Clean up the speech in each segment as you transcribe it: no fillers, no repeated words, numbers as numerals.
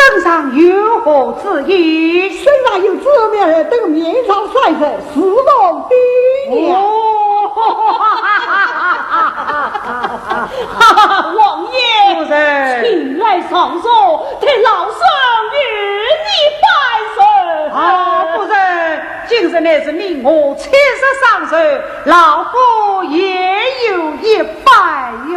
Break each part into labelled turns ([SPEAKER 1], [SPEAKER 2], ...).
[SPEAKER 1] 身上有何之意？
[SPEAKER 2] 身上有这面等面上帅着四王爹娘。
[SPEAKER 3] 王爷，请来上座，替老孙与你拜寿。
[SPEAKER 1] 夫人，今日乃是命我切实上寿，老夫也有一拜哟。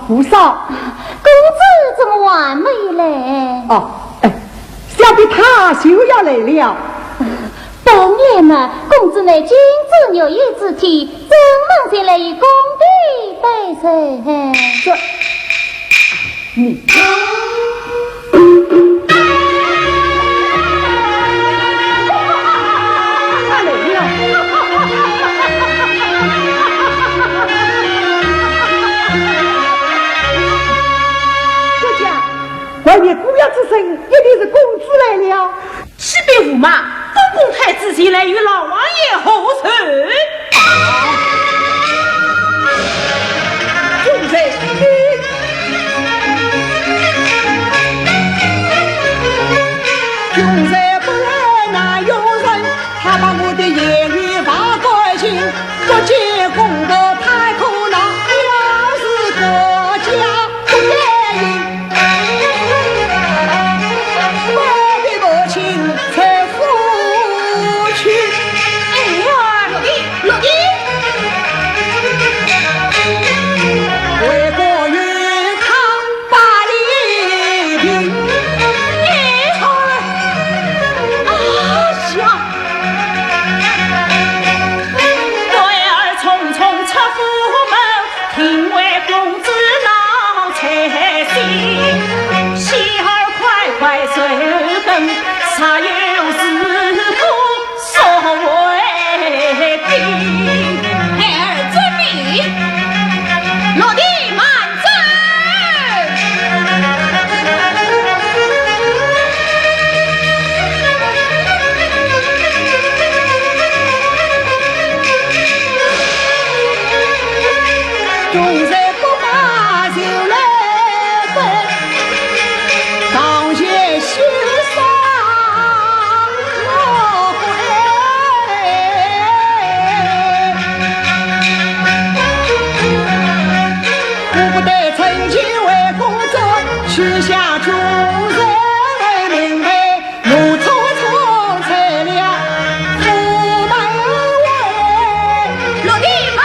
[SPEAKER 2] 不少，
[SPEAKER 4] 公子怎么还没来？
[SPEAKER 2] 哦，小弟他就要来了。
[SPEAKER 4] 当然嘛，公子乃君子牛业之体，怎能前来与公弟拜寿？
[SPEAKER 2] 这，你。外面姑娘之声，一定是公
[SPEAKER 3] 马，公公太子前来与老王爷候辞。
[SPEAKER 2] 众人穷人不然难有人，他把我的言语发关心，不见公道太苦恼，要是国家不答应，我的母亲才付去。
[SPEAKER 3] 哎呀，落地，
[SPEAKER 2] 为国运康把礼平。
[SPEAKER 3] 啥有是故所谓定，孩儿遵命，落地满
[SPEAKER 2] 众人不把酒来分，当先修上我回，我不得趁机为公作，许下众人为明白，怒匆匆才了驸马位，
[SPEAKER 3] 落地满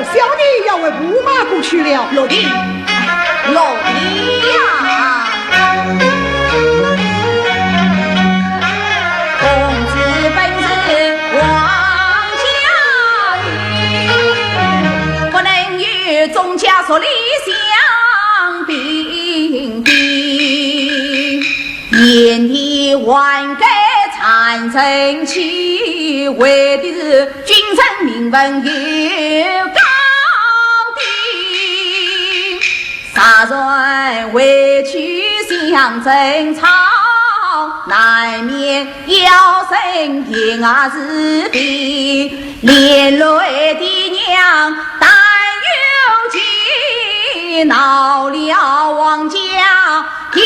[SPEAKER 2] 小弟要为驸马过去了，
[SPEAKER 3] 落地，落地呀！公子本是王家人，不能与宗家所理相并比，眼里万改产生气，为的是君臣名分有高低，啥人委屈相争吵，难免要生天涯是非，连累的娘担忧气，闹了王家听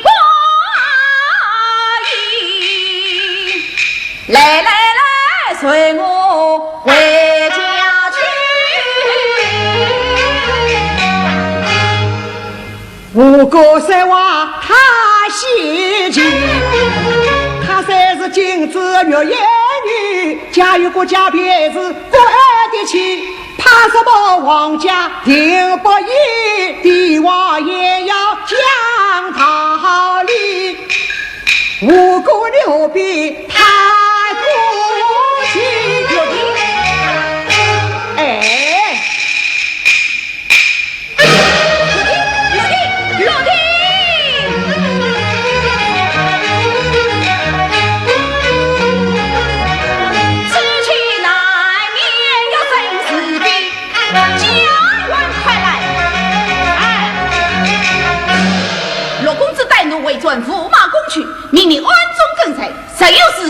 [SPEAKER 3] 过意，来来来，随我回家去。
[SPEAKER 2] 吴哥三娃他喜气，他才是金枝玉叶女，家有个家别子不爱的妻，怕什么王家定不义，帝王也要讲道理。吴哥牛逼太过气，哎。
[SPEAKER 3] 为转驸马攻去，命你暗中跟随，谁有事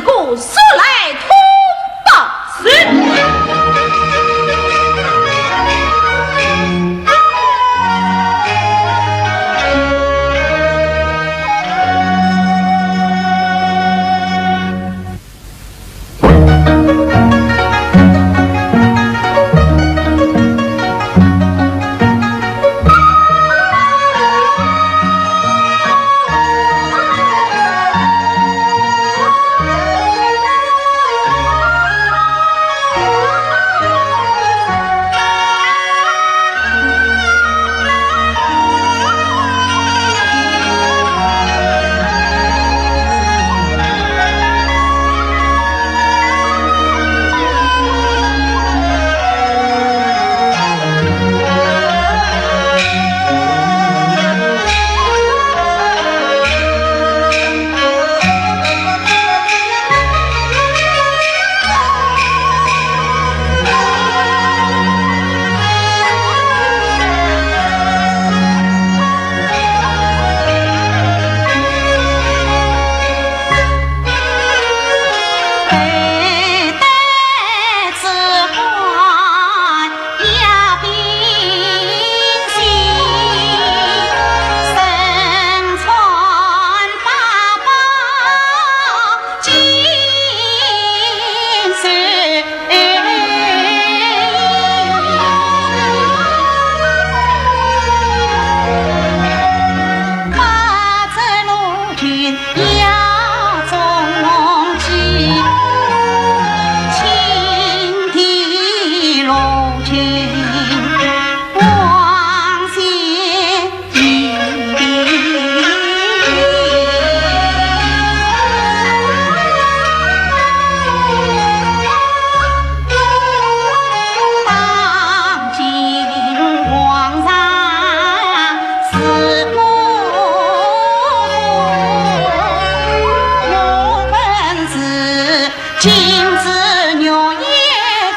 [SPEAKER 3] 今子月夜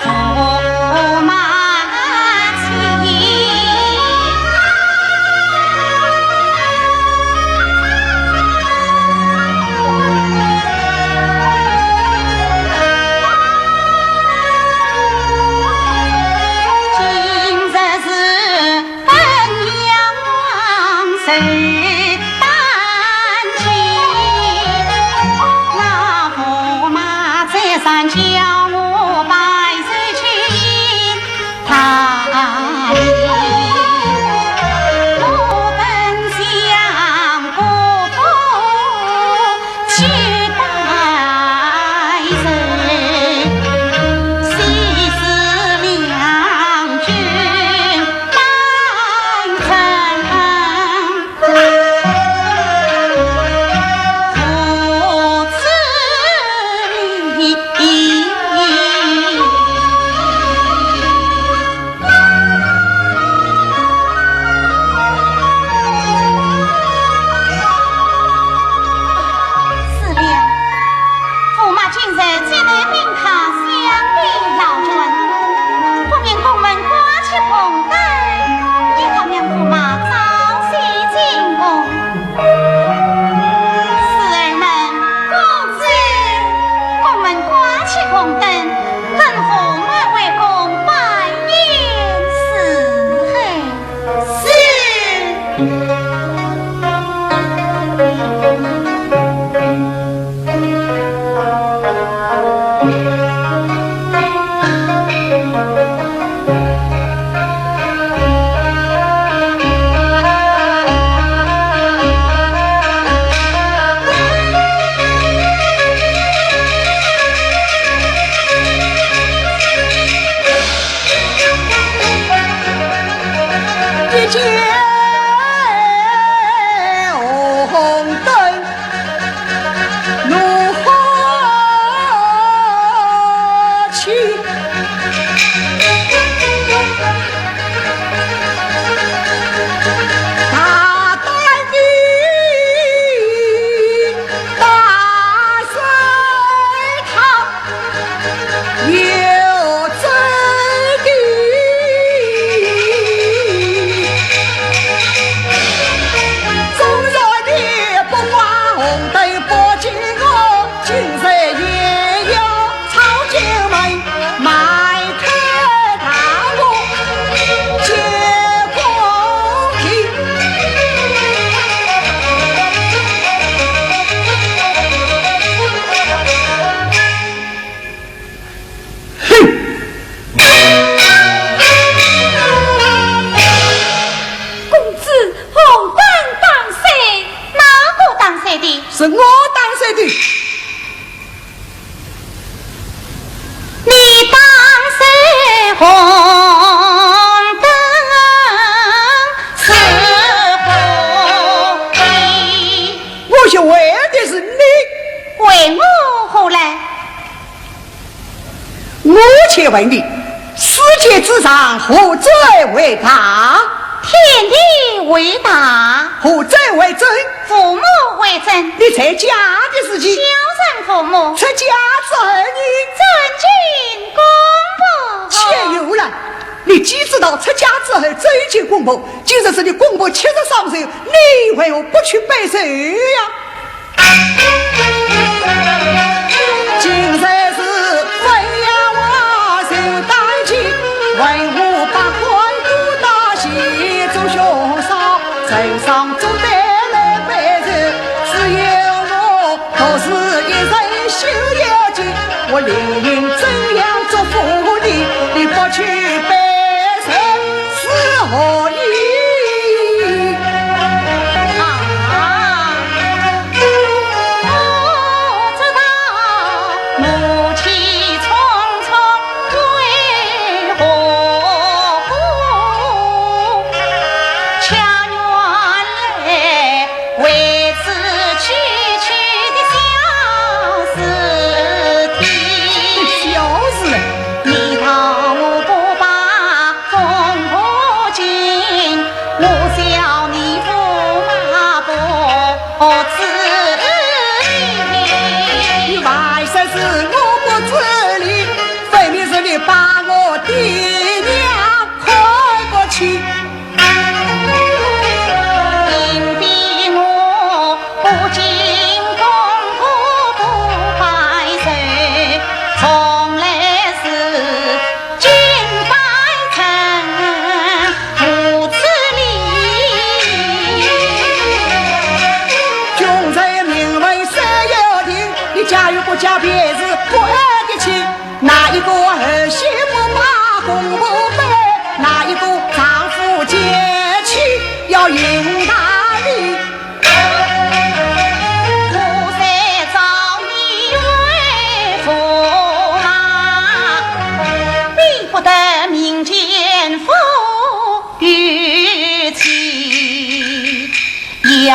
[SPEAKER 3] 驸马骑，今日是本阳王寿三叫我白水去他里，我本想不负期待人，昔是两军拜臣，父子礼。
[SPEAKER 2] 是我当谁的？
[SPEAKER 3] 你当谁红灯是何意？
[SPEAKER 2] 我是为的是你，
[SPEAKER 3] 为我何来？
[SPEAKER 2] 我且问你，世界之上何者为大？
[SPEAKER 3] 天地为大，
[SPEAKER 2] 何者为真？
[SPEAKER 3] 父母为真。
[SPEAKER 2] 你出家的事情，
[SPEAKER 3] 孝顺父母，
[SPEAKER 2] 出家之后你
[SPEAKER 3] 尊敬公婆。
[SPEAKER 2] 且有了，你既知道出家之后尊敬公婆，今日是你公婆73岁，你为何不去拜寿呀？今日是飞呀我受大气，为我把官都大喜做兄嫂，镇上做得来拜寿，只有我都是一人修有情，我临怎样祝福你，你不去拜寿是何意？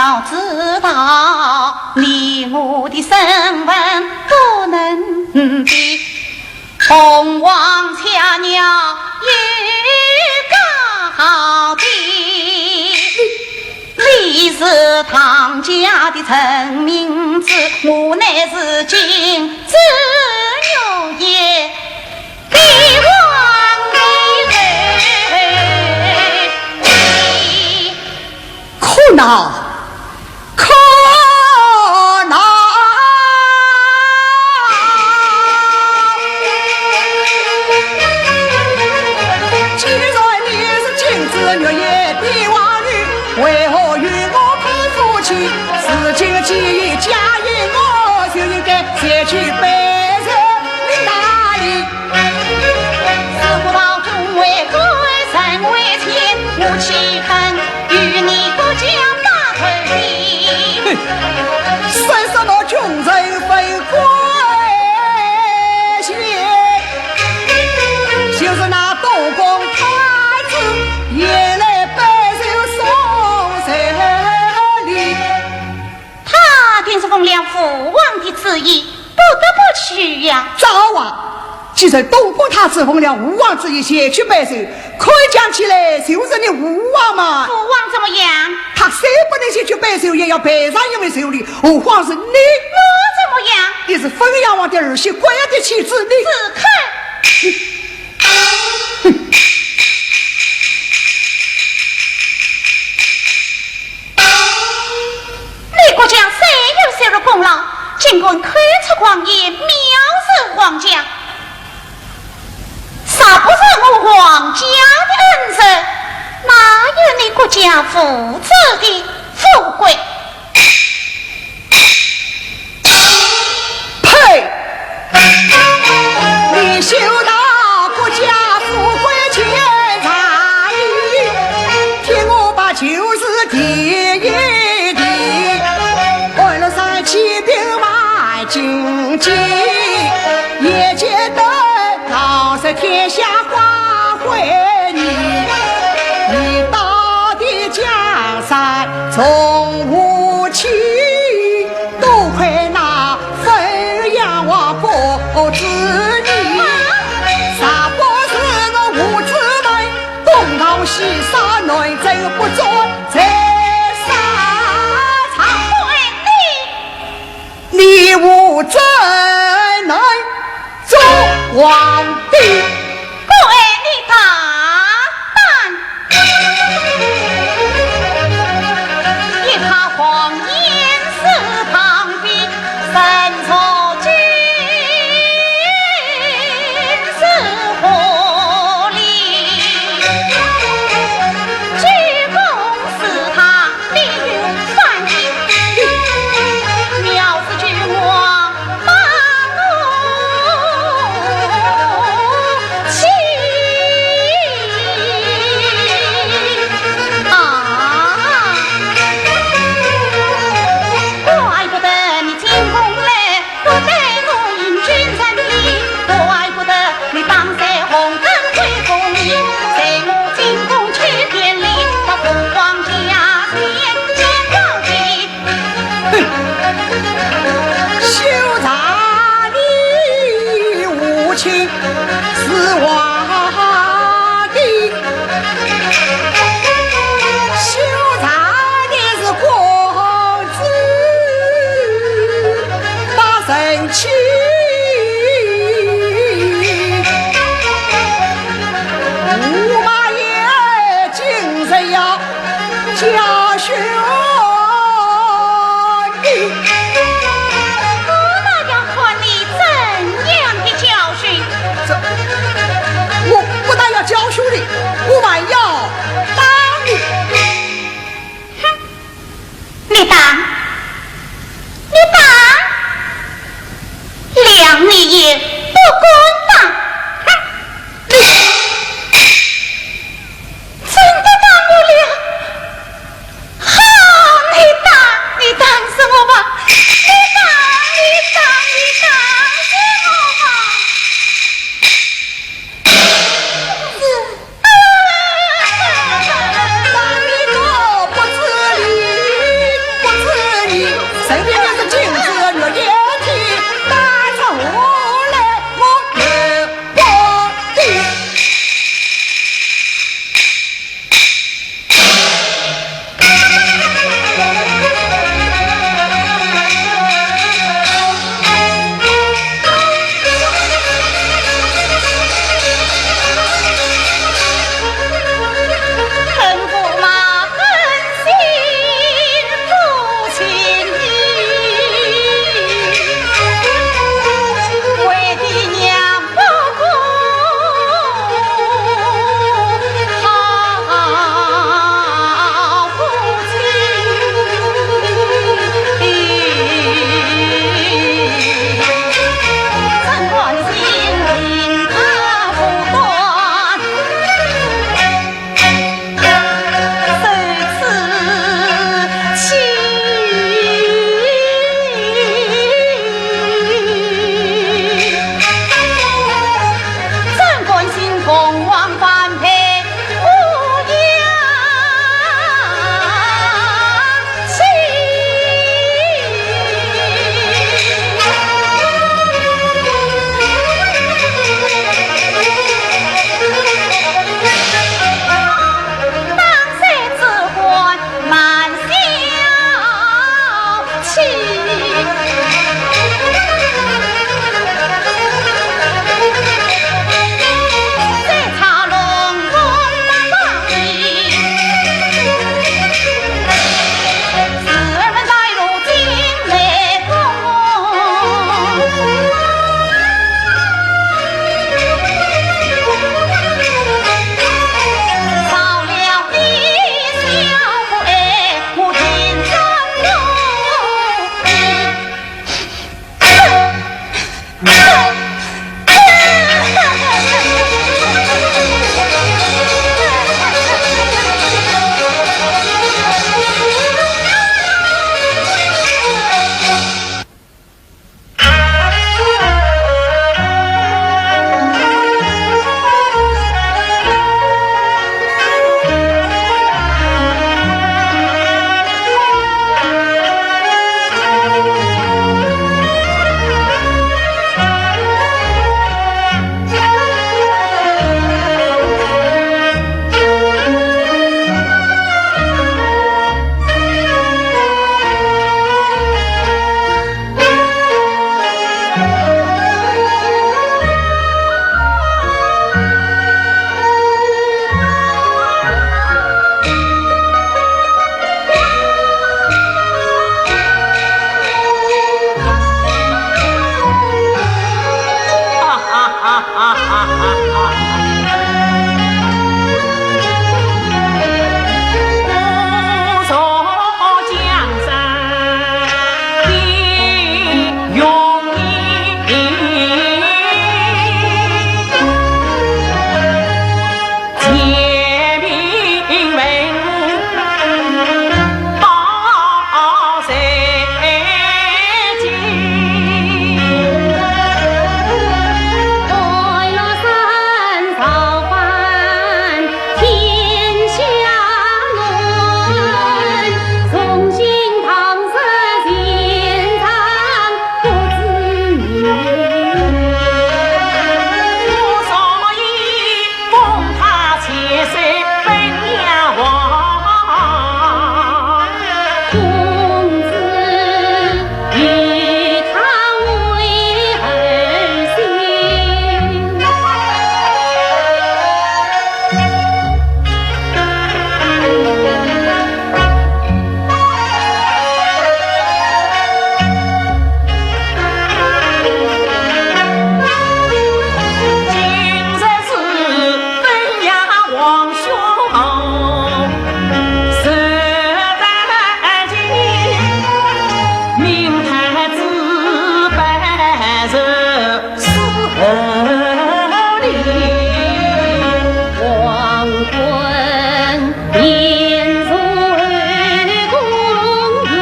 [SPEAKER 3] 要知道，你我的身份不能比，红王恰鸟也高低。你是唐家的陈明子，我乃是金枝玉叶帝王的人。
[SPEAKER 2] 可恼，可恼！既然你是金枝玉叶帝王女，为何与我配夫妻？事情既已假意，我就应该卸去背着你哪里？
[SPEAKER 3] 自古道中为贵神为亲，我岂肯与你不讲大腿的？
[SPEAKER 2] 谁说我穷人非贵贱？就是那东宫太子也来备受送这里。
[SPEAKER 3] 他定是奉了父王的旨意，不得不去呀。
[SPEAKER 2] 早啊！既然东宫太子奉了吴王之意前去拜寿，可以讲起来就是你吴王嘛。
[SPEAKER 3] 父王怎么样？
[SPEAKER 2] 他虽不能先去拜寿，也要拜上一位寿礼。何况是你？
[SPEAKER 3] 我怎么样？
[SPEAKER 2] 你是封阳王的儿媳，关阳的妻子，你
[SPEAKER 3] 只看。你国家虽有些了功劳，尽管开出狂言，藐视皇家，啥不是我皇家的恩泽？哪有你国家父子的富贵？
[SPEAKER 2] 呸！你修到国家富贵千财，听我把旧事提一提，为了三七兵马经济，也觉得老是天下花回你，你到底江山从无期，多亏那分阳王不知你，啥不是我无知门，东逃西杀内政不做，在沙场你无怎能做皇帝？
[SPEAKER 3] 怪你大胆！一他谎言是旁的神错君是何理？鞠躬是他利用犯意，藐视君王把我气啊！怪不得你进宫来，不带我引君人礼；怪不得你当在红灯会风里，在我进宫去典礼，到父皇家面见高低。
[SPEAKER 2] 休查你无情是皇帝，休查你是公子把神气，驸马爷今日要教训你。
[SPEAKER 3] 我倒要看你怎样的教训。
[SPEAKER 4] 黄昏便入公园，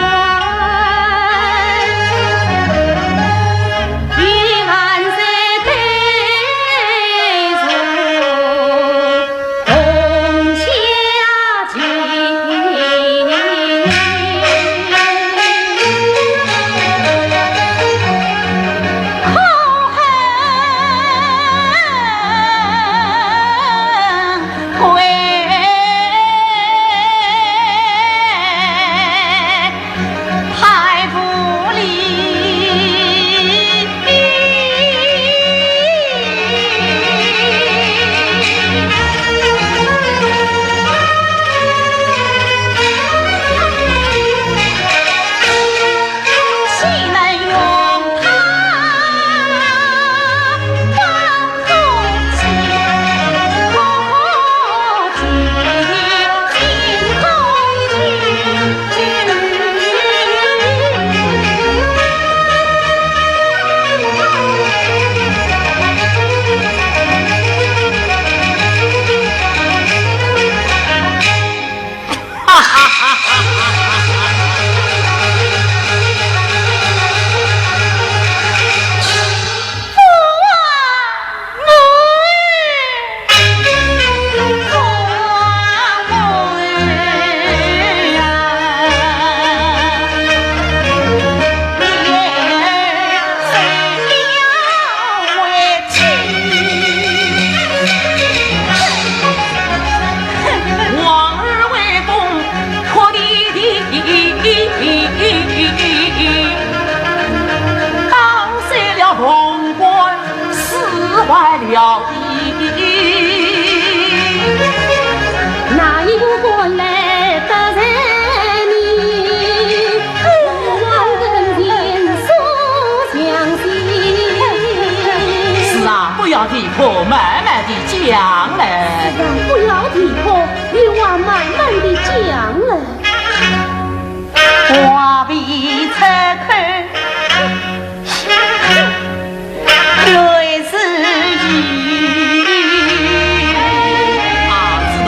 [SPEAKER 4] 玉兰山对着红霞景。
[SPEAKER 3] 了意，
[SPEAKER 4] 哪一个过来得人民？望人间所相信。
[SPEAKER 3] 是啊，不要提破，慢慢地讲来。
[SPEAKER 4] 不要提破，你往慢慢地讲来。
[SPEAKER 1] 话必拆开，对自己。
[SPEAKER 3] 啊，知道，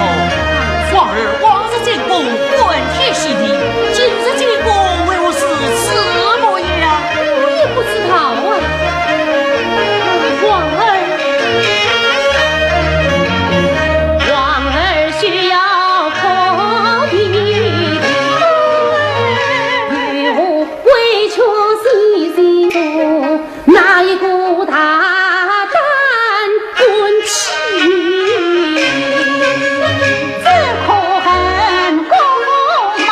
[SPEAKER 3] 往日往日进宫问天喜地，今日进宫为我是此模样，
[SPEAKER 4] 我也不知道啊。王儿需要破壁，与我为求细心做哪一个大胆滚起，
[SPEAKER 1] 只可恨公妈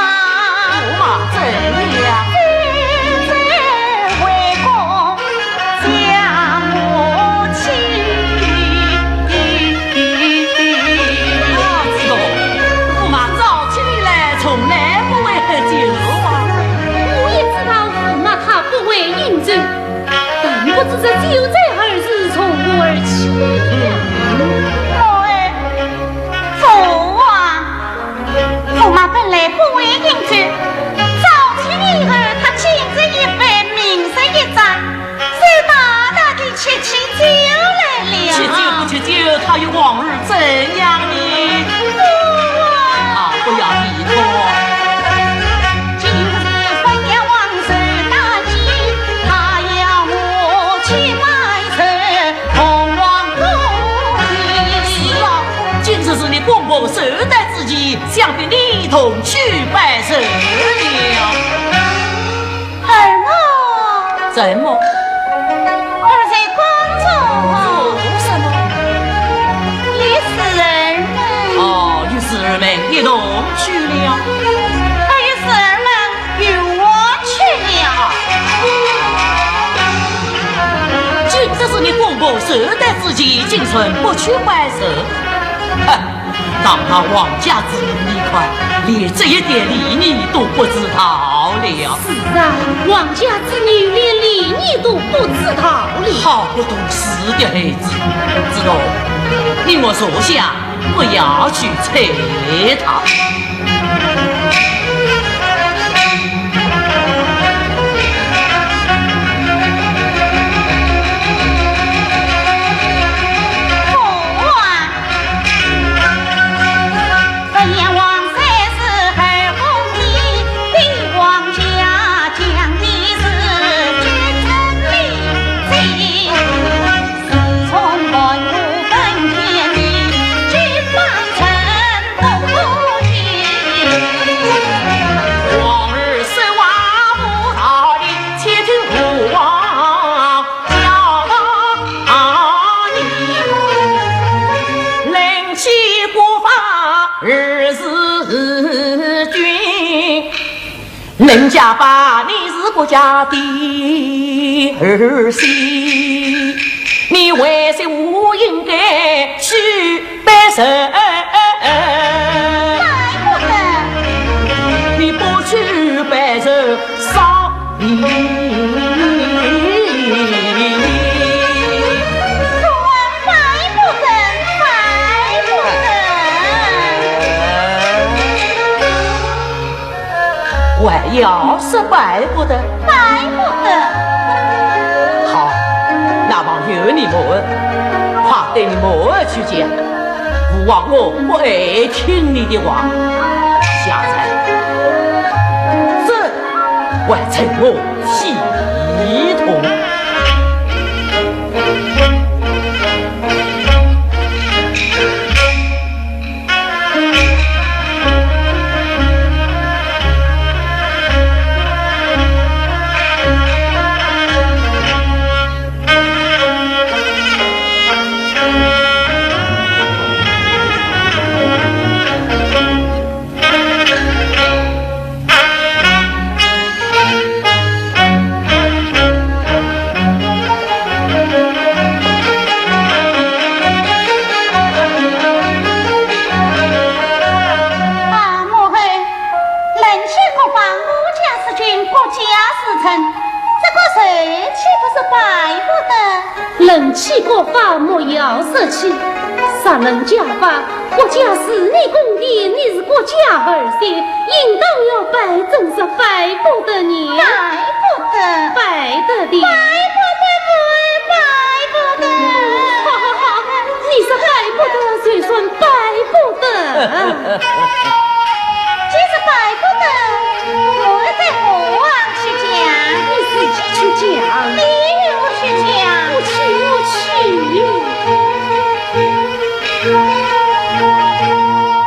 [SPEAKER 3] 驸马怎样？
[SPEAKER 1] 在为公将我妻。
[SPEAKER 3] 啊，知道，驸马早起你来，从来不为喝酒啊。
[SPEAKER 4] 我也知道驸马他不会饮酒，但不知这酒醉二字从何而起
[SPEAKER 1] 父王，驸马本来不会饮酒，早起以后他今日一番，明日一盏，才大大的吃起酒来了。
[SPEAKER 3] 吃酒不吃酒，他有往日怎样呢？啊，不要低头。
[SPEAKER 1] 今日分要王寿大吉，他要我去拜寿同王公
[SPEAKER 3] 是
[SPEAKER 1] 爷。
[SPEAKER 3] 啊，今次是你公公寿诞之际，想必你一同去拜寿了。
[SPEAKER 1] 儿我
[SPEAKER 3] 怎么？
[SPEAKER 1] 儿在宫中
[SPEAKER 3] 做什么？
[SPEAKER 1] 与世儿们，
[SPEAKER 3] 哦，与世儿们一同去了。
[SPEAKER 1] 与世儿们与我去了。
[SPEAKER 3] 今日是你公公寿诞之际，竟存不去拜寿。哼，当他王家之女快，连这一点礼仪都不知道了。
[SPEAKER 4] 是啊，王家之女连礼仪都不知道了。
[SPEAKER 3] 好不懂事的孩子，知道？你我坐下，不要去催他。
[SPEAKER 5] 人家把你是国家的儿媳，你为什么应该去拜神？
[SPEAKER 1] 拜不得。
[SPEAKER 5] 你不去拜神，伤你。还要是拜不得，
[SPEAKER 1] 拜不得。
[SPEAKER 5] 好，那望由你们，快对你们去讲，不枉我不爱听你的话。下才，这完成我系统。
[SPEAKER 4] 人气国法莫要舍弃，杀人家法，国家是你公的，你是国家儿媳，应当要拜，真是拜不得你，
[SPEAKER 1] 拜不得，
[SPEAKER 4] 拜得的，
[SPEAKER 1] 拜不得，
[SPEAKER 4] 好好好，你是拜不得，谁说拜不得？
[SPEAKER 1] 既是拜不得，我在父王去讲，
[SPEAKER 4] 你自己去讲，
[SPEAKER 1] 你与我去讲。
[SPEAKER 4] 我去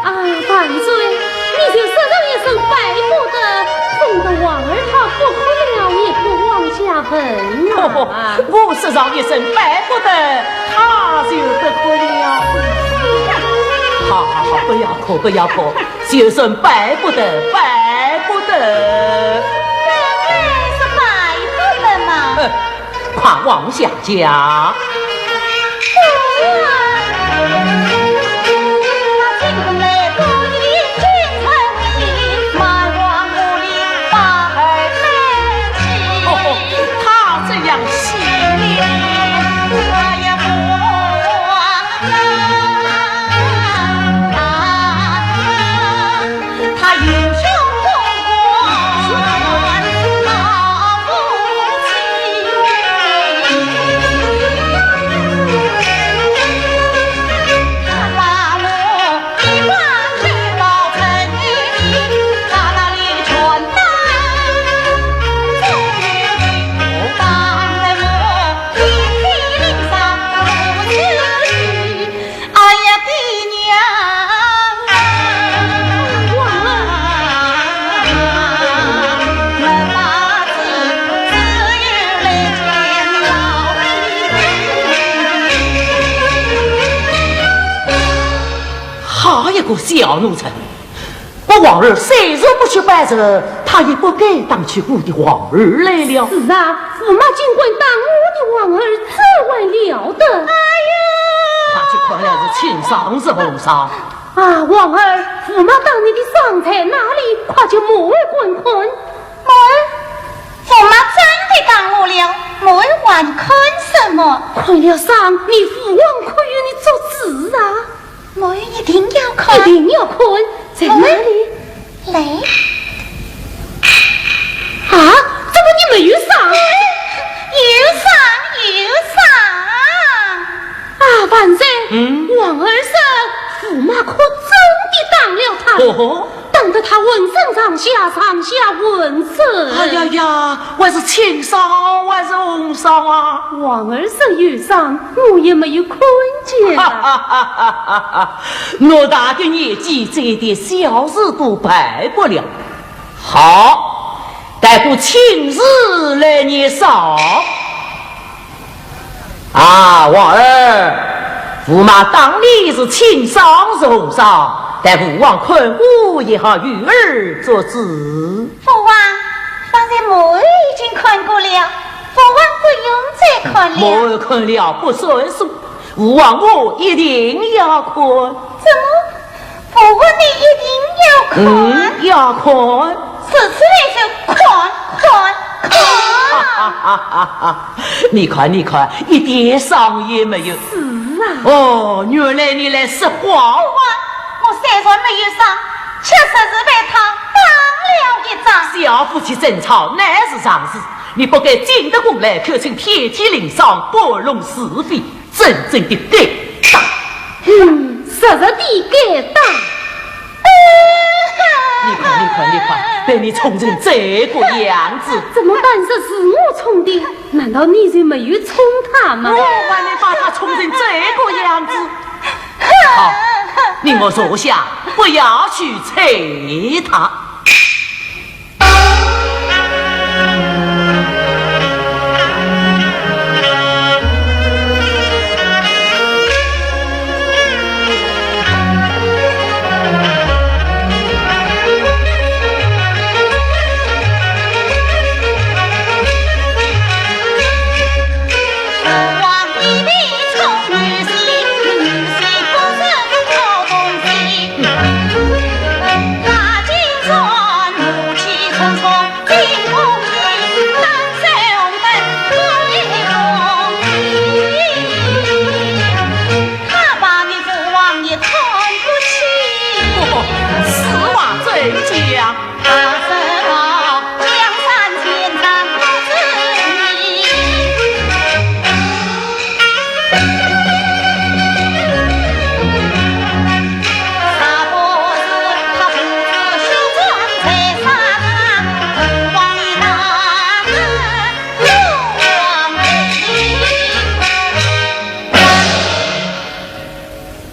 [SPEAKER 4] 啊！万岁，你就说上一声拜不得，弄得王儿他不可了，也不往下问啊！
[SPEAKER 5] 我说上一声拜不得，他就不可了。好好好，不要哭不要哭，就说拜不得，拜不得。
[SPEAKER 1] 原来是拜不得嘛！
[SPEAKER 5] 快往下讲。小奴才，我王儿虽然不去拜寿，他也不该当起我的王儿来了。
[SPEAKER 4] 是啊，驸马尽管当我的王儿，这还了得？哎呀，
[SPEAKER 5] 他去看了是请上是红上
[SPEAKER 4] 啊，王儿，驸马当你的丧在哪里？快就莫滚滚。
[SPEAKER 1] 驸马真的当我了，莫还看什么？
[SPEAKER 4] 看了丧，你父王可与你做主啊！
[SPEAKER 1] 我一定要看，
[SPEAKER 4] 一定要看，在哪里？
[SPEAKER 1] 来
[SPEAKER 4] 啊！怎么你没有上？
[SPEAKER 1] 有上
[SPEAKER 4] 啊！万岁，王儿说驸马可真的当了他，
[SPEAKER 5] 哦，
[SPEAKER 4] 当得他浑身上下浑身。
[SPEAKER 5] 哎呀呀，我是青上，我是红上啊！
[SPEAKER 4] 王儿说有上，我也没有看见。
[SPEAKER 5] 哈哈哈哈哈哈！我大的年纪，这点小事都办不了。好，待我亲自来你上。啊，王儿，驸马当你是亲上是红上，待父王看我也好与儿做主。
[SPEAKER 1] 父王。刚才我已经看过了，父王不用再看了。
[SPEAKER 5] 我看了不算数，父王我一定要看。
[SPEAKER 1] 怎么？父王你一定要看？
[SPEAKER 5] 要看。
[SPEAKER 1] 此次来就看。
[SPEAKER 5] 你看，一点伤也没有。
[SPEAKER 4] 是啊。
[SPEAKER 5] 哦，原来你来说谎。
[SPEAKER 1] 父王，我虽然没有伤，确实是被他打了一掌。
[SPEAKER 5] 小夫妻争吵乃是常事，你不该进得宫来，可曾遍体鳞伤，拨弄是非，真正的该打。
[SPEAKER 4] 实实的该打。
[SPEAKER 5] 你看，被你冲成这个样子，
[SPEAKER 4] 怎么办？这是我冲的，难道你就没有冲他吗？
[SPEAKER 5] 我把你把他冲成这个样子。好，你我坐下，不要去催他。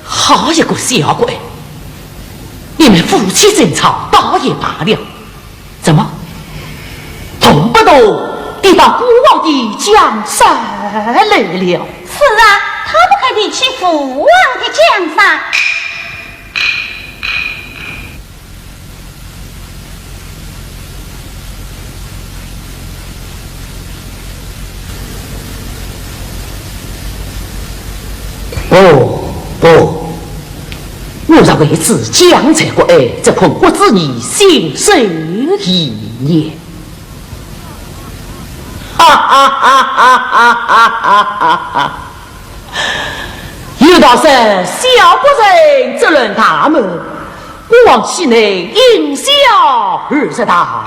[SPEAKER 5] 好一个小鬼！你们夫妻争吵倒也罢了，怎么动不动地到孤王的江山来了？
[SPEAKER 1] 是啊，他不该提起父王的江山。
[SPEAKER 5] 不，我若为此将才国爱，则恐我之你心受一念。有道是小不忍则论他们，我往其内因小而是大。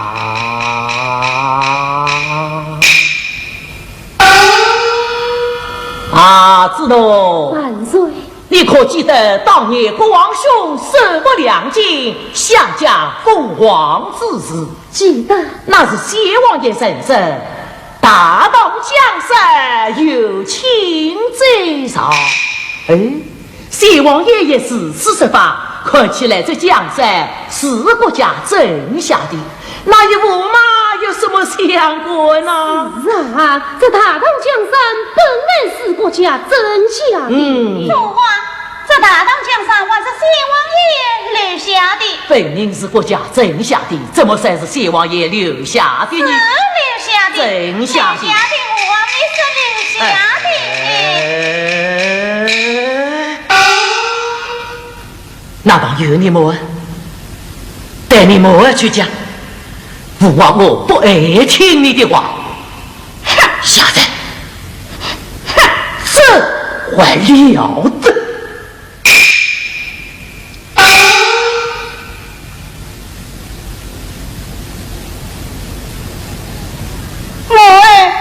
[SPEAKER 5] 知道
[SPEAKER 4] 万岁，
[SPEAKER 5] 你可记得当年国王兄手不两尽，想将凤凰之事？
[SPEAKER 4] 记得，
[SPEAKER 5] 那是先王爷神圣，大道江山有情在上。先王爷也是事实吧？看起来这江山是国家挣下的，那与驸马有什么相关呢？
[SPEAKER 4] 是啊，这大唐江山本来是国家挣下的。
[SPEAKER 1] 父王，这大唐江山还是先王爷留下的。
[SPEAKER 5] 分明是国家挣下的，怎么算是先王爷留下的呢？
[SPEAKER 1] 留下的，
[SPEAKER 5] 挣下的，
[SPEAKER 1] 父王你是留下的。
[SPEAKER 5] 那当由你们带你们去讲，父王我不爱听你的话。小子，这还了得！
[SPEAKER 1] 母儿，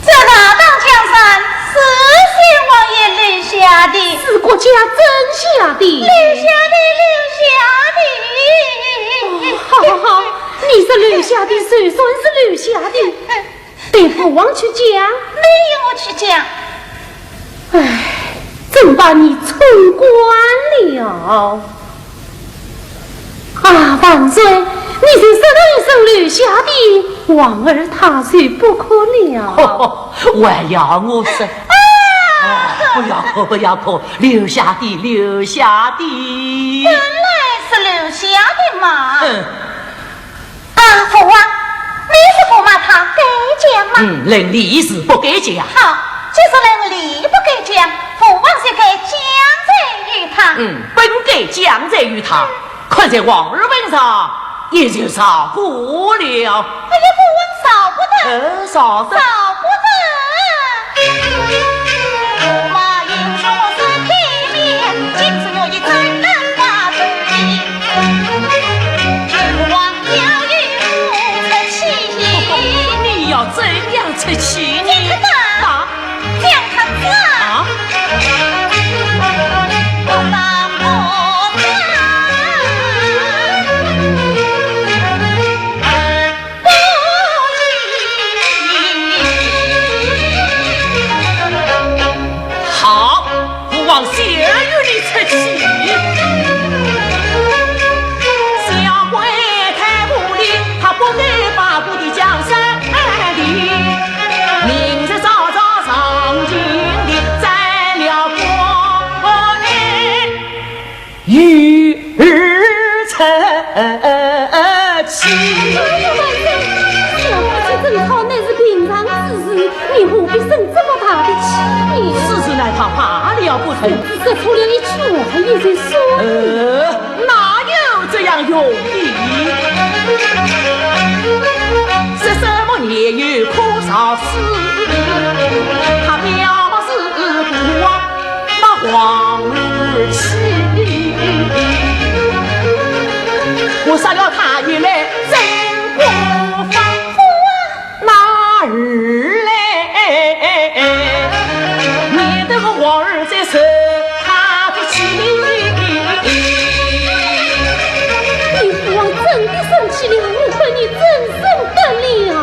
[SPEAKER 1] 这大唐江山是先王爷留下的，
[SPEAKER 4] 是国家挣下的。
[SPEAKER 1] 留下的。
[SPEAKER 4] 好，你是留下的，谁算是留下的？对父王去讲，
[SPEAKER 1] 没有我去讲。
[SPEAKER 4] 真把你冲关了！万岁，你是石头一生留下的，王儿他虽不可了。
[SPEAKER 5] 还要我说？不要哭，留下的。
[SPEAKER 1] 本来是留下的嘛。父王，他该讲吗？
[SPEAKER 5] 人理是不该讲。
[SPEAKER 1] 好，既是人理不该讲，父王就该将罪于他。
[SPEAKER 5] 本该将罪于他，可在往日本上也就少不了。
[SPEAKER 1] 哎呀，父王少不得，
[SPEAKER 5] 少不得。
[SPEAKER 1] 马英说是体面，今次有一灾难大主意，父王要与我出气。
[SPEAKER 5] 你要怎样出气呢？
[SPEAKER 1] 将他子我当我
[SPEAKER 5] 好，父王先与你出气。小鬼太无理，他不该把我的江山离。明日早早上京的，摘了国内与儿成亲。
[SPEAKER 4] 小夫妻争吵乃是平常之事，你何必生这么大的气呢？
[SPEAKER 5] 世事乃他罢了不成，
[SPEAKER 4] 只说出了一句话也就说。
[SPEAKER 5] 哪有这样容易？是什么年有苦少事？他表示不忘把往日气。我杀了他原来真过分，哪日来？免得我往日再受他的气。
[SPEAKER 4] 你父王真的生气了，我和你真生得了。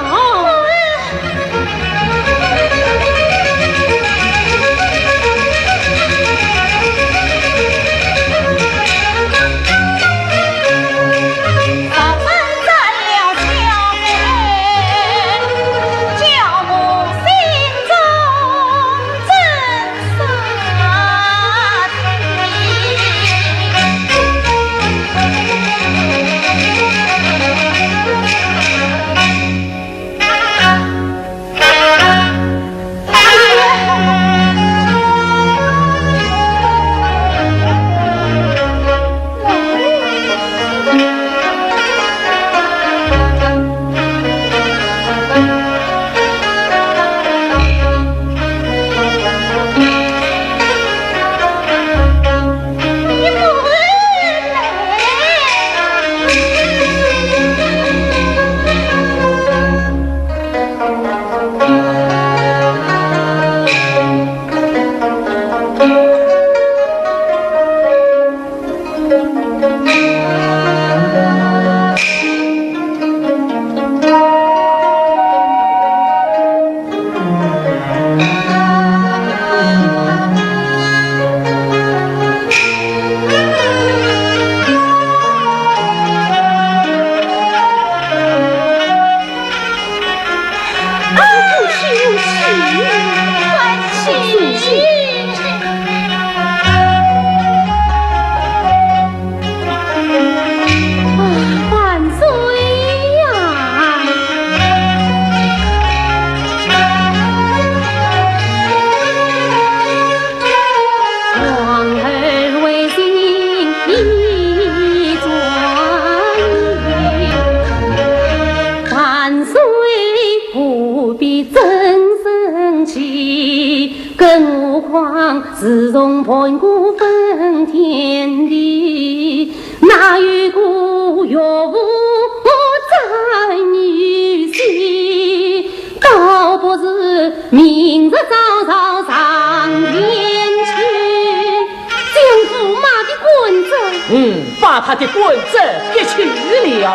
[SPEAKER 4] 自从盘古分天地，哪有个岳父在女婿？倒不是明日早早上天去，将驸马的棍子，
[SPEAKER 5] 把他的棍子给取了。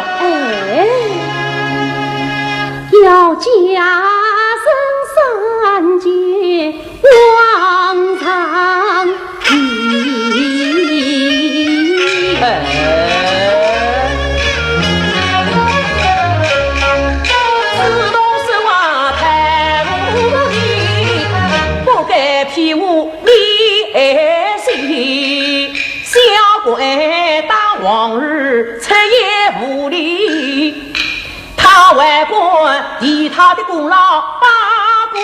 [SPEAKER 4] 要加深三界往常意。
[SPEAKER 5] 自动是话太无理，不该骗我你心。小鬼当往日彻夜无理，他外官替他的功劳把不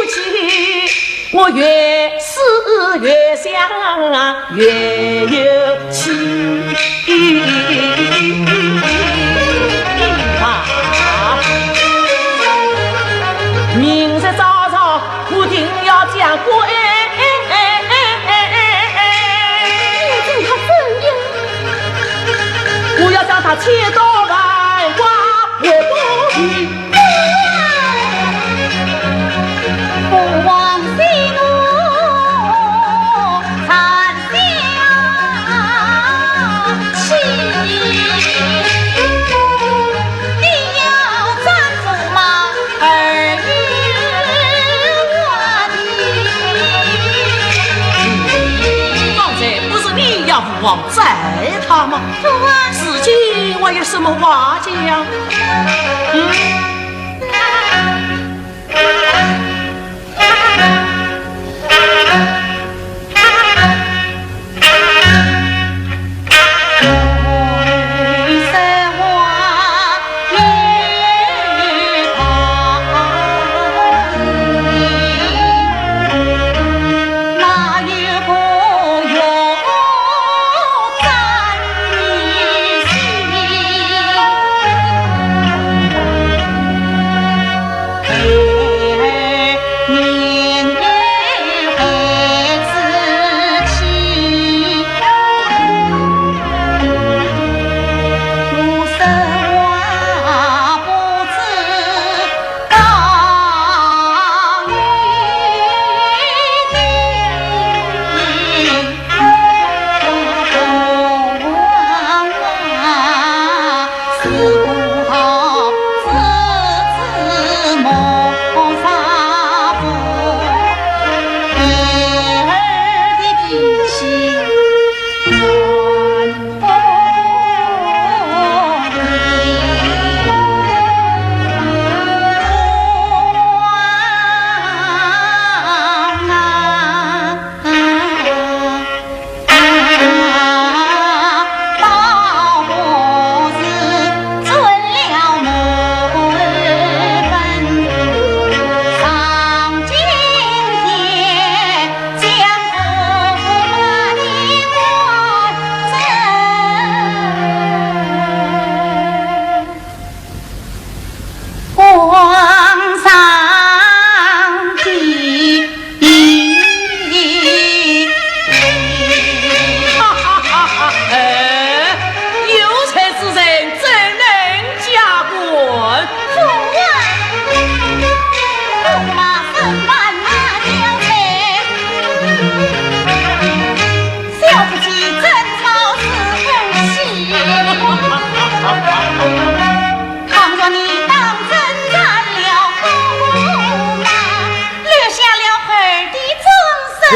[SPEAKER 5] 起，我越思越想越有气明日早早我定要将国我要将他切刀万剐，我不依。
[SPEAKER 1] 父王息怒，残下气，你要斩驸马而与我敌。
[SPEAKER 5] 刚才不是你要父王宰他吗？
[SPEAKER 1] 父王。
[SPEAKER 5] 自己我有什么话讲？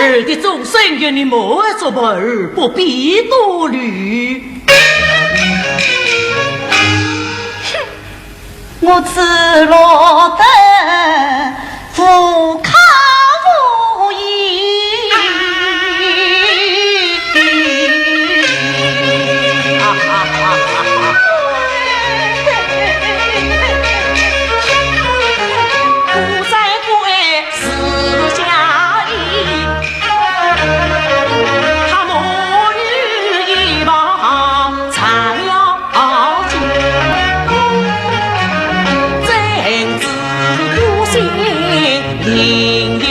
[SPEAKER 5] 儿的终身与你莫作伴，不必多虑。
[SPEAKER 1] 我自落得富靠无依，
[SPEAKER 5] 不在不爱私下意，他母女一帮缠了结，真知孤心另有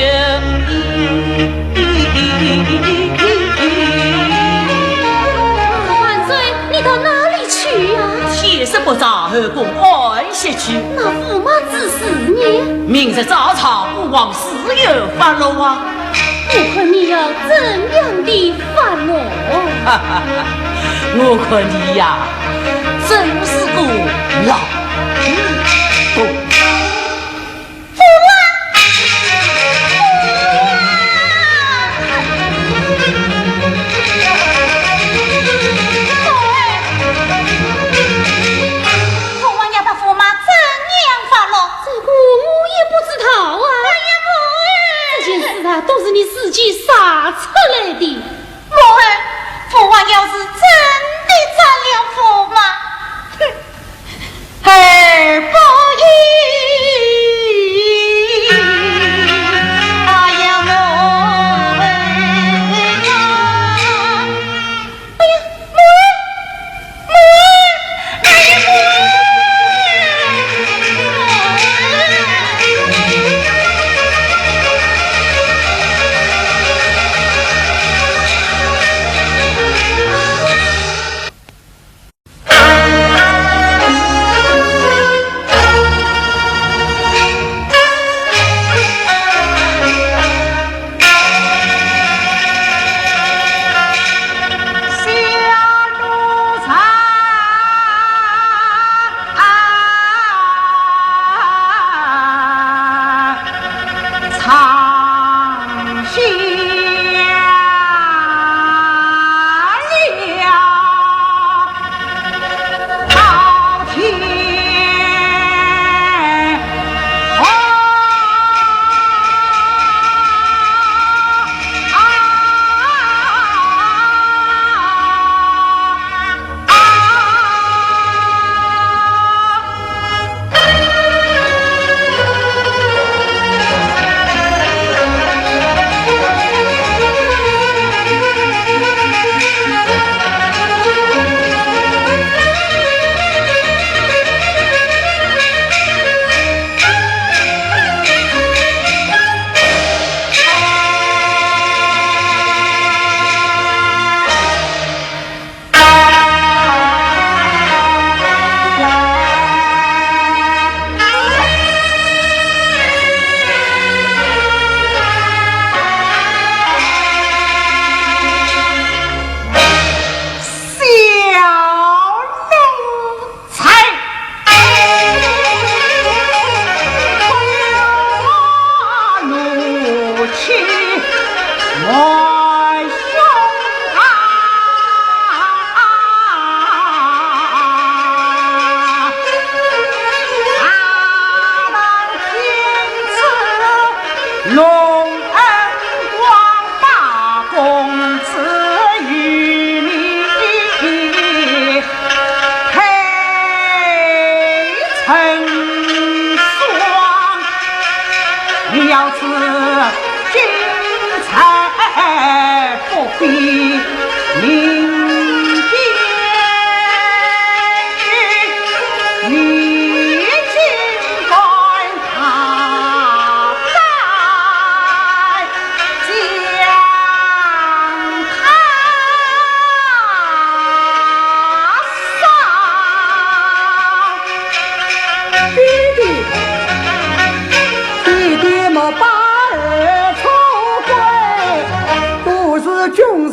[SPEAKER 4] 万岁，你到哪里去呀？
[SPEAKER 5] 天色不早，后宫安歇去。
[SPEAKER 4] 那驸马指示你，
[SPEAKER 5] 明日早朝，不枉事有发落啊！
[SPEAKER 4] 我看你要怎样的发落？
[SPEAKER 5] 哈哈哈！我看你呀，真是个老公。
[SPEAKER 4] 都是你自己杀出来的。
[SPEAKER 1] 母儿，父王要是真的斩了驸马，哼，儿不依。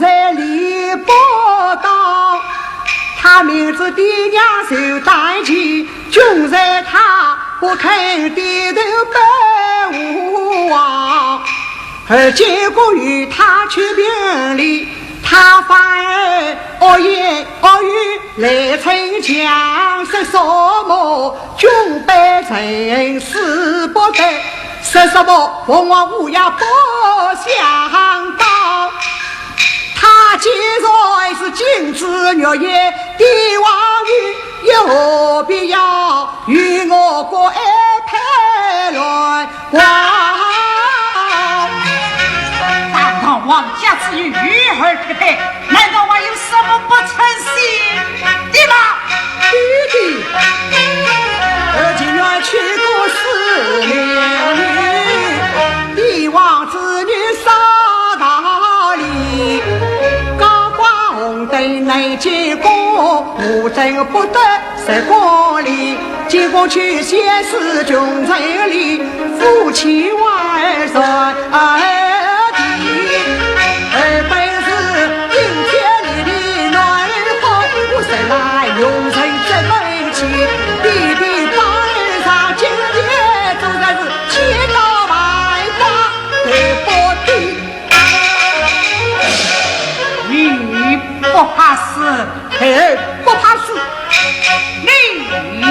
[SPEAKER 2] 在李伯道，他名字爹娘受担起，穷在他不肯低头拜吴王，而结果与他去病里，他反而恶言恶语来逞强，说什么穷百姓死不得，说什么凤凰乌鸦不想到。他既然是金枝玉叶帝王女，又何必要与我国安排乱王？
[SPEAKER 1] 大唐王家之与与儿匹配，难道我有什么不称心的吗？
[SPEAKER 2] 弟弟，而今愿去过四年，帝王子女上大礼，高挂红灯内结果，无证不得十国里，结果去先是穷人里，夫妻万算弟，本是阴天里的暖风，我生来用人这门气，弟弟帮人上今天走的是千刀万剐对不对？
[SPEAKER 1] 你不怕死，
[SPEAKER 2] 不怕死，
[SPEAKER 1] 你来！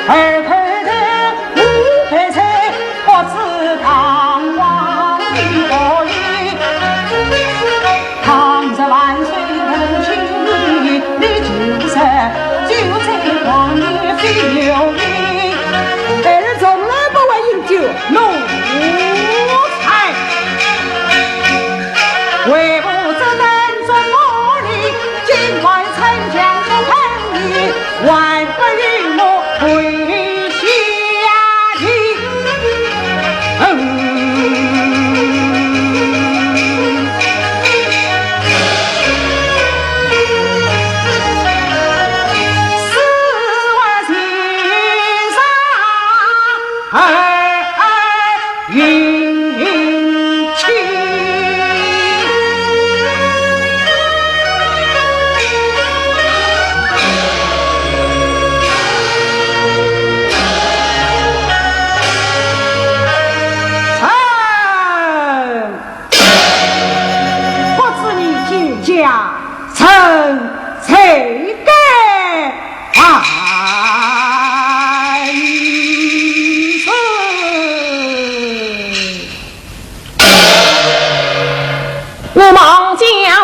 [SPEAKER 2] 二配头，五配菜，不知唐王的何意？唐日万岁能亲你就是就在皇爷非有意。儿从来不会饮酒怒菜，为父这能做魔力，今晚参将出恨你，万不与我回下去。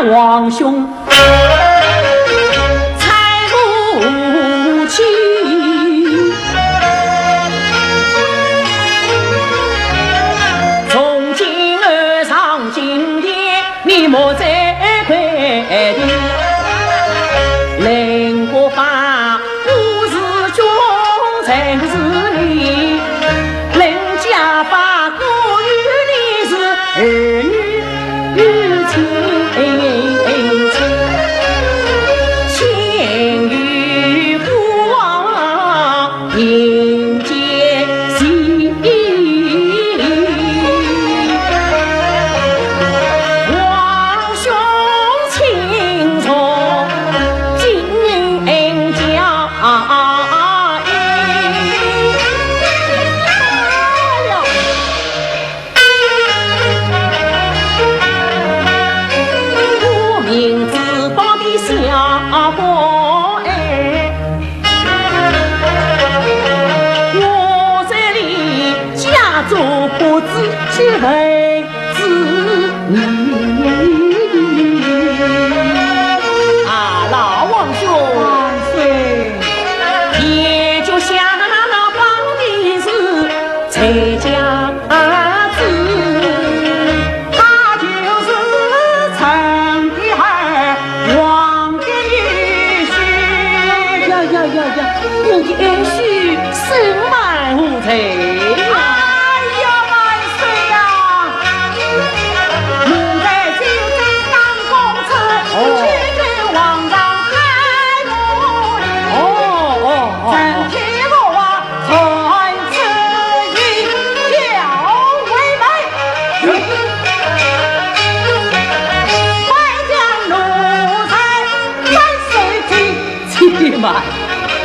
[SPEAKER 2] 王兄才不起，从今儿上金殿，你莫再快点。林国法不是君，才是你。人家法过于你是儿女与亲。为子女啊，老王兄万岁，也就想那帮的是才家子，他就是陈的儿，王的女婿。呀，你的儿婿身满无才。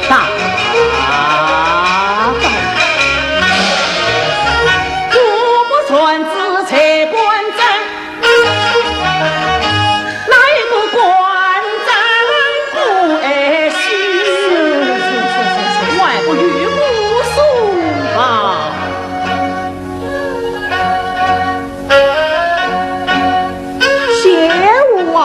[SPEAKER 2] 大我不算子才官长，哪一个官长不爱惜？外不与不送吧。贤武啊，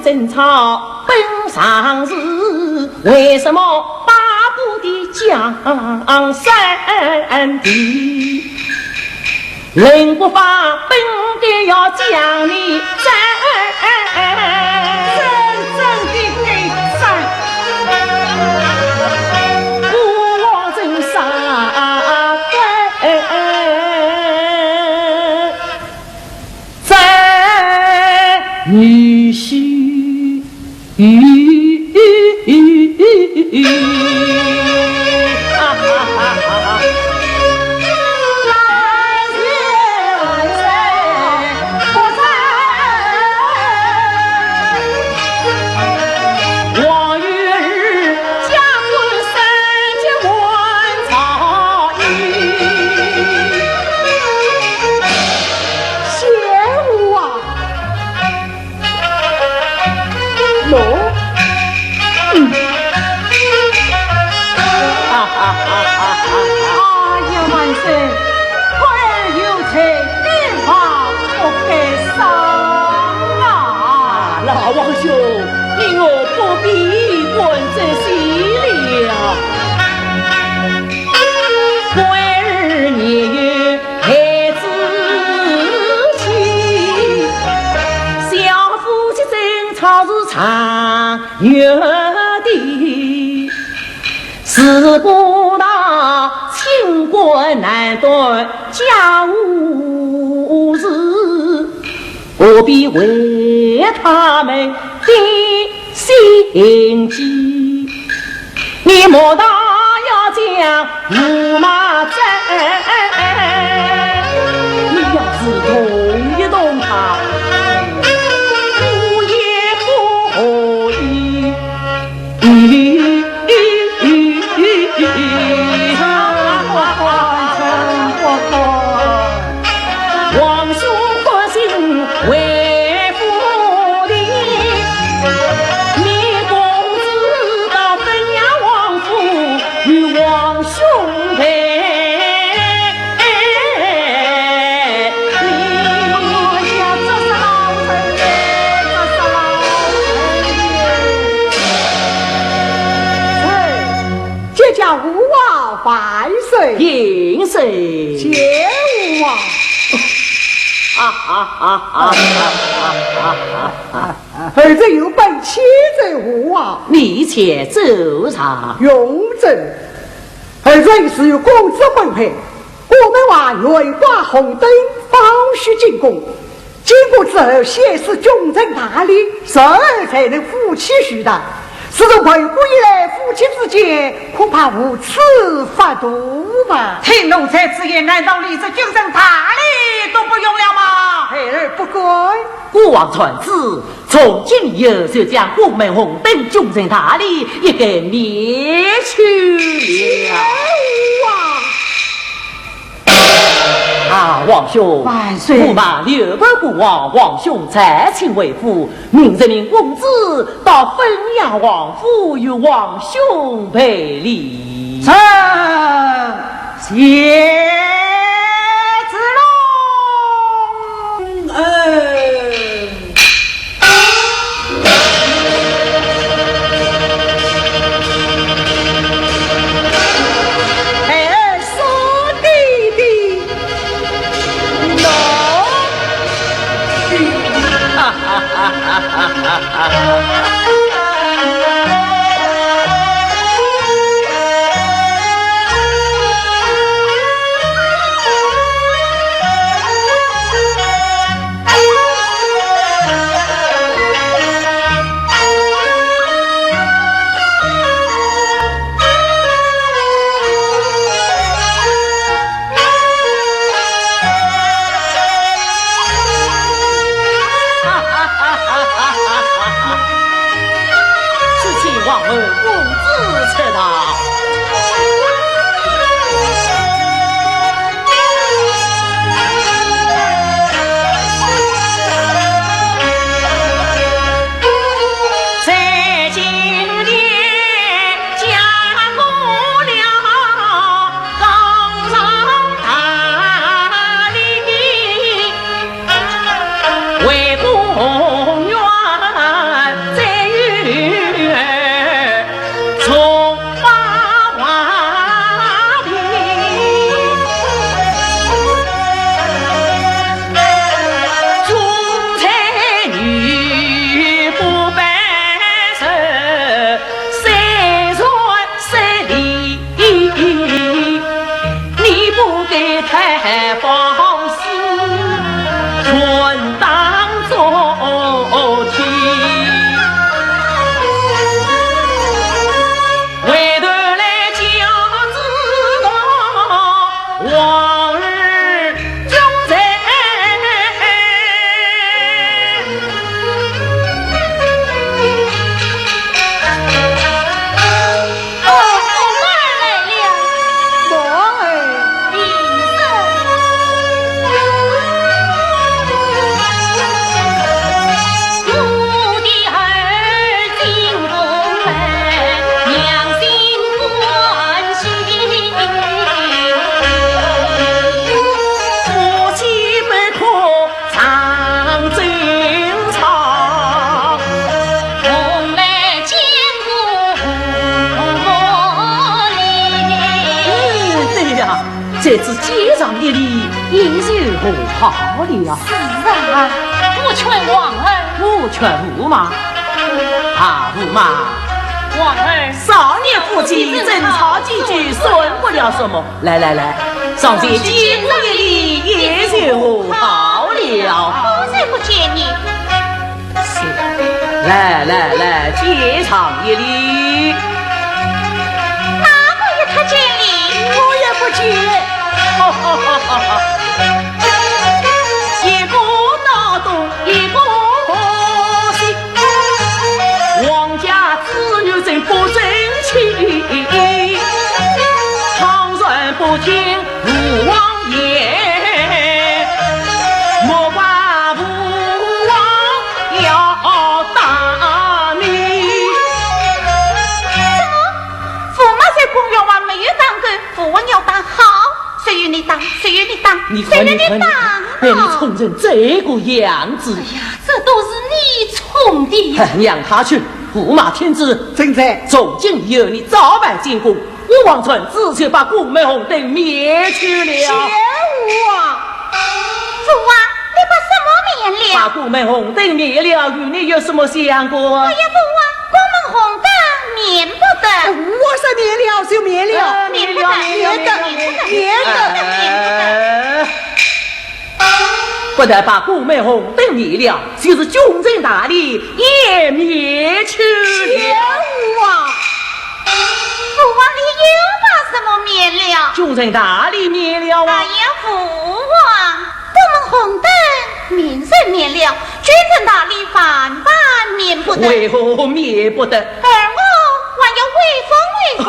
[SPEAKER 2] 争吵本上是为什么巴不得江山地？人不法本该要将你真正的给斩，不枉真杀在女婿。来日万岁，不在
[SPEAKER 5] 长远的，自古道清官难断家务事，何必为他们的心机？你莫大要将驸马斩，你要是动一动他，我也不可以。王兄可心为父的，你公子到本衙王府与王兄陪。
[SPEAKER 2] 叫吴王万岁，
[SPEAKER 5] 应岁
[SPEAKER 2] 谢吴王。儿子有本妻子吴王，
[SPEAKER 5] 你且奏茶。
[SPEAKER 2] 雍正，儿子是有公子婚配，我们话月挂红灯，方须进宫。进宫之后，先是君臣大礼，时而才能夫妻续谈。自从回国以来，夫妻之间恐怕无此法度吧？
[SPEAKER 1] 听奴才之言，难道你这君臣大礼都不用了吗？
[SPEAKER 2] 孩儿不该。
[SPEAKER 5] 国王传旨，从今以后就将宫门红灯君臣大礼一概灭去了。啊，王兄，
[SPEAKER 2] 万岁！
[SPEAKER 5] 驸马刘伯国王，王兄才请为父，明日令公子到本衙王府与王兄赔礼。
[SPEAKER 2] 臣谢子龙。
[SPEAKER 5] 这次街上一礼，应是不好了。
[SPEAKER 4] 是啊，我劝王儿，
[SPEAKER 5] 我劝驸马，啊，驸马，
[SPEAKER 4] 王儿，
[SPEAKER 5] 少年夫妻争吵几句，算不了什么。来来来，上前接过一礼，也就好了。
[SPEAKER 1] 我才不见你。
[SPEAKER 5] 是，来来来，接场一礼。
[SPEAKER 1] 哪个也他见礼？
[SPEAKER 2] 我也不接。
[SPEAKER 5] 一个闹东，一个西，王家子女真不争气，倘然不听父王言，莫怪父王要打你。
[SPEAKER 1] 驸马在公园王没有当过，父王要当好。谁与你当？谁与你当？
[SPEAKER 5] 你看，你看，被你宠成这个样子。
[SPEAKER 4] 哎呀，这都是你宠的呀！
[SPEAKER 5] 让他去，驸马听旨，
[SPEAKER 2] 正在
[SPEAKER 5] 从今由你照办进宫。我王村只求把顾梅红等灭去了。
[SPEAKER 2] 前无啊，
[SPEAKER 1] 父王，你把什么灭
[SPEAKER 5] 把
[SPEAKER 1] 了？
[SPEAKER 5] 顾梅红等灭了，与你有什么相关？
[SPEAKER 1] 哎呀，父王，宫门红灯免不得。
[SPEAKER 2] 我是灭了就灭了，
[SPEAKER 1] 免不得，
[SPEAKER 2] 灭得。
[SPEAKER 5] 不但把顾梅红等灭了，就是军政大吏也灭去了。
[SPEAKER 2] 前无啊，
[SPEAKER 1] 父王，你又把什么灭了？
[SPEAKER 5] 军政大吏灭了啊！
[SPEAKER 1] 哎呀，父王，宫门红灯免虽灭了，军政大吏万万免不得。
[SPEAKER 5] 为何灭不得？
[SPEAKER 1] 而我还要威风威风。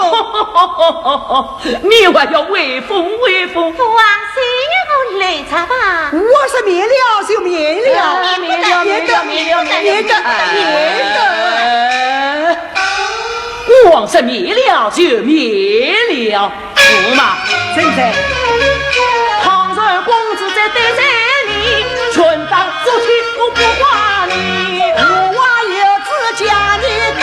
[SPEAKER 5] 你还要威风威风？
[SPEAKER 1] 父王，谁让我来查吧？
[SPEAKER 2] 我是灭了就灭了，
[SPEAKER 1] 灭得，
[SPEAKER 2] 灭得，灭得，灭得。
[SPEAKER 5] 我王是灭了就灭了，驸马
[SPEAKER 2] 正在
[SPEAKER 5] 倘若公子在对着你，全当做去我不管你。
[SPEAKER 2] 我有志将你当。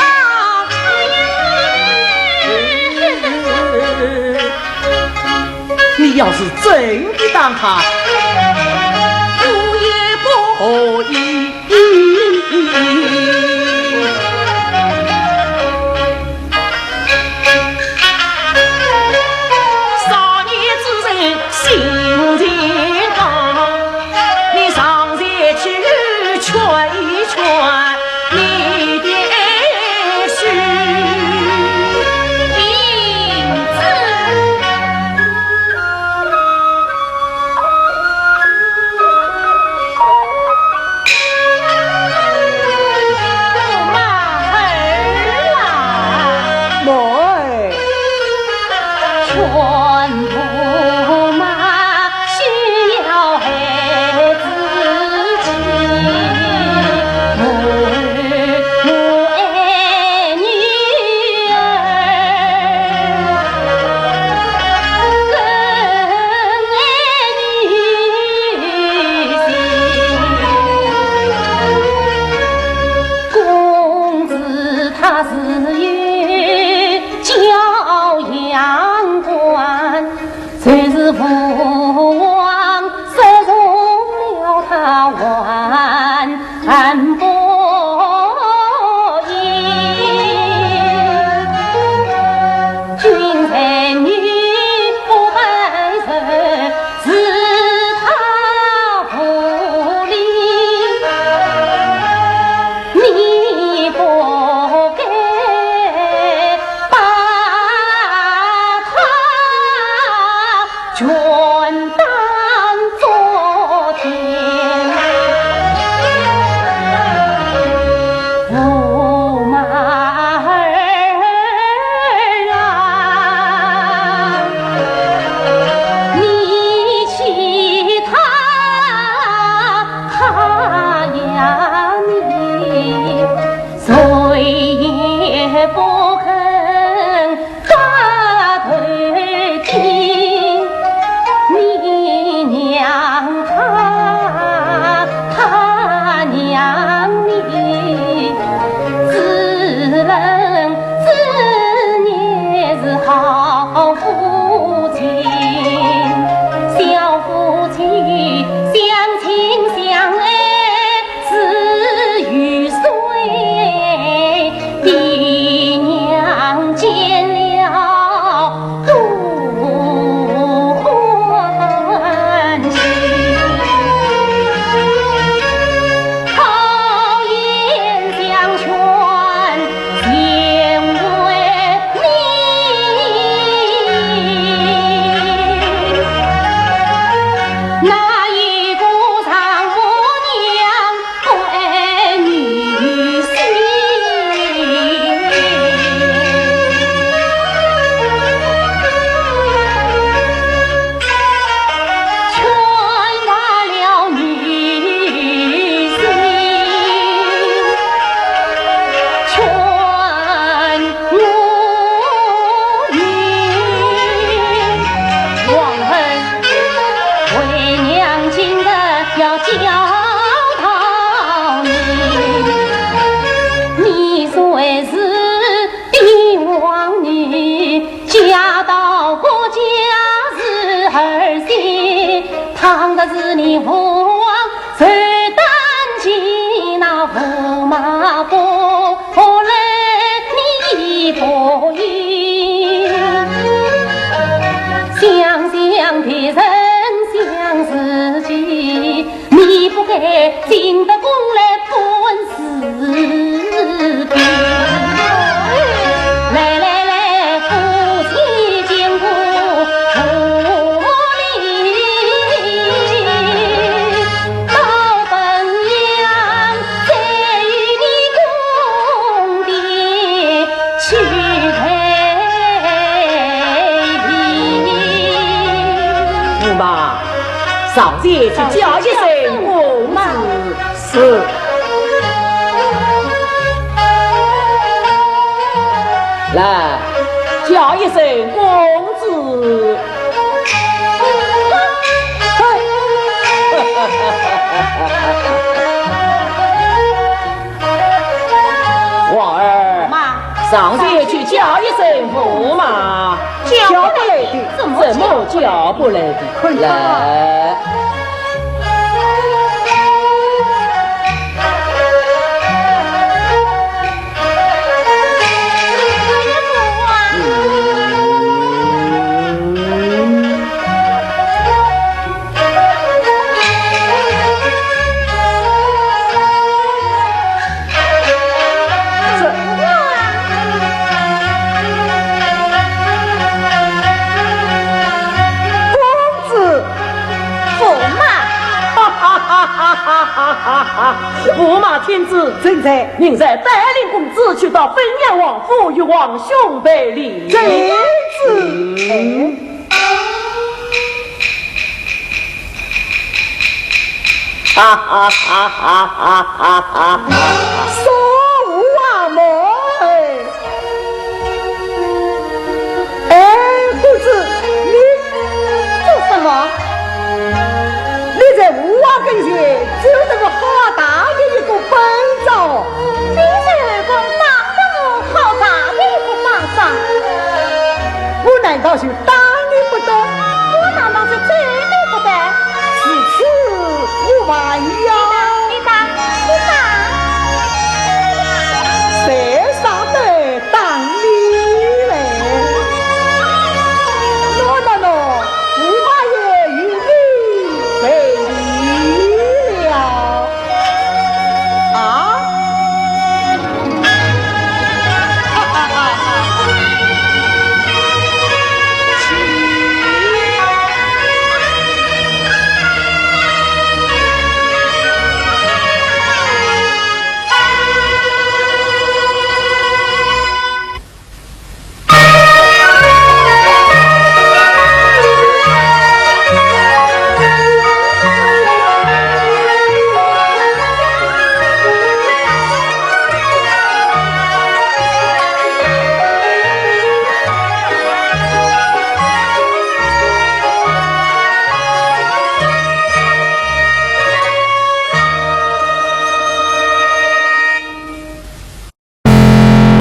[SPEAKER 5] 你要是真的当他，我也不可以。少年之人心健康，你上前去劝一劝你的婿。
[SPEAKER 4] 要教导你，你虽是帝王女，嫁到国家是儿媳，倘若是你父王谁担起那驸马不来你不依，想想别人想自己，你不该进得宫来吞死病。来来来，夫妻见过处理，到本阳再与你公爹去赔礼。
[SPEAKER 5] 驸马，上前去叫一声公子。是。来，叫一声公子。王儿，上前去叫一声驸马。
[SPEAKER 2] 叫不来的，
[SPEAKER 5] 怎么叫不来的？来。驸马天子
[SPEAKER 2] 正在，
[SPEAKER 5] 您在带领公子去到汾阳王府与王兄备礼。
[SPEAKER 2] 正子，
[SPEAKER 5] 哈哈哈哈哈哈！
[SPEAKER 2] 说话么？哎，公子，你
[SPEAKER 4] 做什么？
[SPEAKER 2] 你在吴王跟前只有这个好大的一个本账，
[SPEAKER 1] 今日公当着我好大的一个榜上，
[SPEAKER 2] 我难道就当